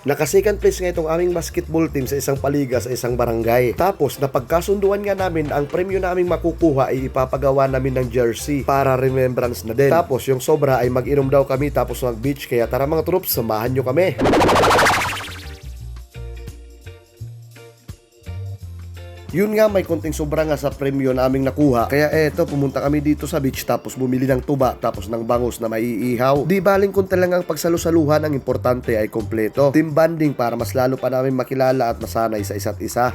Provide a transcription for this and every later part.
Naka-second place nga itong aming basketball team sa isang paliga sa isang barangay. Tapos napagkasunduan nga namin ang premyo naming makukuha ay ipapagawa namin ng jersey para remembrance na din. Tapos yung sobra ay mag-inom daw kami tapos mag-beach, kaya tara mga troops, samahan nyo kami. Yun nga, may konting sobra nga sa premyo na aming nakuha. Kaya eto, pumunta kami dito sa beach tapos bumili ng tuba tapos ng bangus na maiihaw. Di baling kung talagang pagsalusaluhan, ang importante ay kompleto. Team bonding para mas lalo pa namin makilala at masanay sa isa't isa.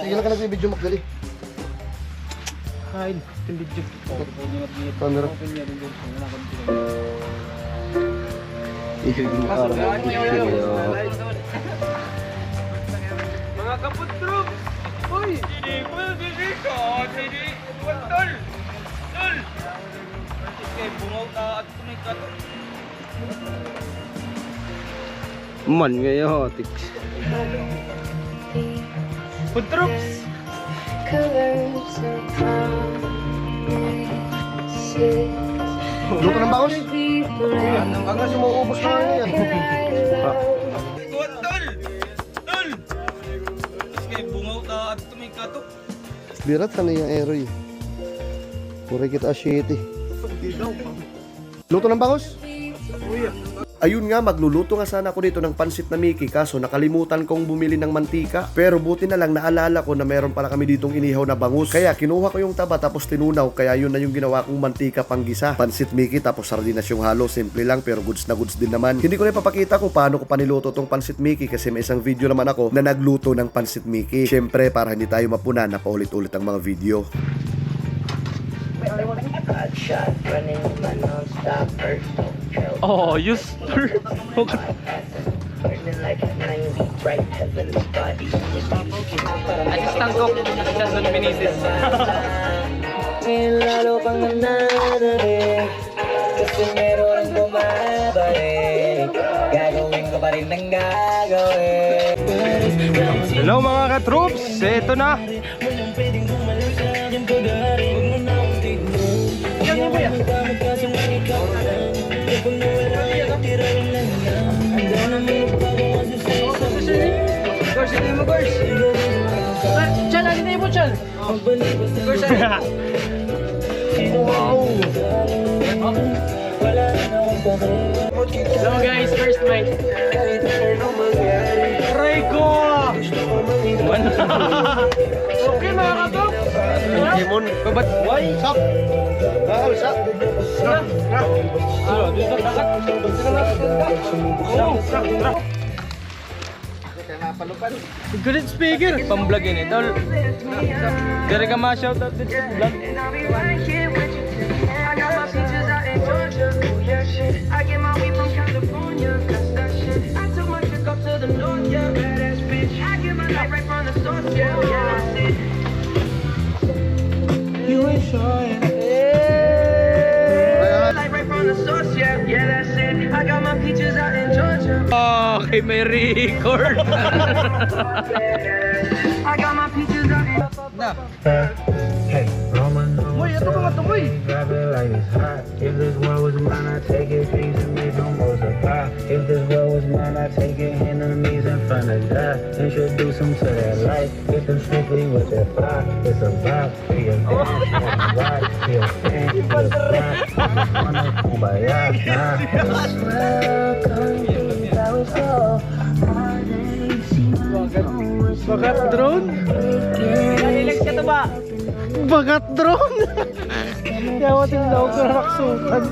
Sige lang ka nagbibidyo magdali. Kain, video. Camera. Mga kaput troops! Uy! Didi ko, didi ko, didi tol! Tol! Kaya bungaw ta at tumikat. Man ngayon, tiks. Kaput troops! Luto ng bangus? Ang bangus umuubos na nga yan. Kuwan tol! Tol! Kaya bungaw ta at tumikat. Birat ka na yung aeroy. Puri kita asyete. Luto ng bangus? Ayun nga, magluluto nga sana ako dito ng pansit na Mickey, kaso nakalimutan kong bumili ng mantika. Pero buti na lang naalala ko na meron pala kami ditong inihaw na bangus. Kaya kinuha ko yung taba tapos tinunaw, kaya yun na yung ginawa kong mantika panggisa. Pansit Mickey tapos sardinas yung halo, simple lang pero goods na goods din naman. Hindi ko na ipapakita kung paano ko paniluto tong pansit Mickey kasi may isang video naman ako na nagluto ng pansit Mickey. Syempre para hindi tayo mapuna na paulit-ulit ang mga video. Oh, you stir! Assistant cook, Jason Benitez. Lalo pang nananalig kasi meron bumabalik. Gagawin ko pa rin ng gagawin. Hello mga ka-troops! Ito na! Yan yung kuya! Gors, hindi mo Gors! Chan, hindi mo Chan! Gors, wow! Hello guys, first bite! Aray ko! Okay mga katok! Lemon. Babat, why? Sak. Sak. Dito dagat. Oh, sak. Good speaker. Pang-vlog yun eh. Tol. Dari ka ma-shoutout din sa vlog. You ain't sure. Okay, may record. Uy, ito mga tumoy. If this world was mine, I'd take it, piece of me, don't multiply. If this world was mine, I'd take it, enemies in front of God. Introduce them to that life, get them strictly with that fly. It's a vibe, be a dance, ride, be a fan, be a fly. Wanna kumbaya, nah. Bagat drone? Ilang ka to ba? Bagat drone? Yawa din daw ko nakaksukan.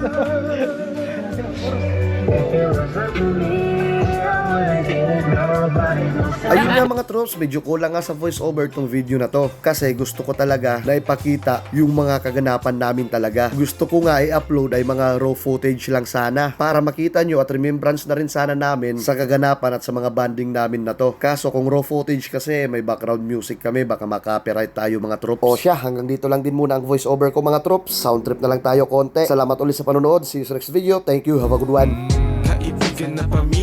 Ayun nga mga troops, medyo kulang nga sa voice over tong video na to kasi gusto ko talaga na ipakita yung mga kaganapan namin talaga. Gusto ko nga i-upload ay mga raw footage lang sana para makita nyo at remembrance na rin sana namin sa kaganapan at sa mga banding namin na to. Kaso kung raw footage kasi may background music kami, baka makapiright tayo mga troops. O siya, hanggang dito lang din muna ang voice over ko mga troops. Sound trip na lang tayo konti. Salamat ulit sa panonood. See you sa next video. Thank you. Have a good one. Kaibigan na pamilya.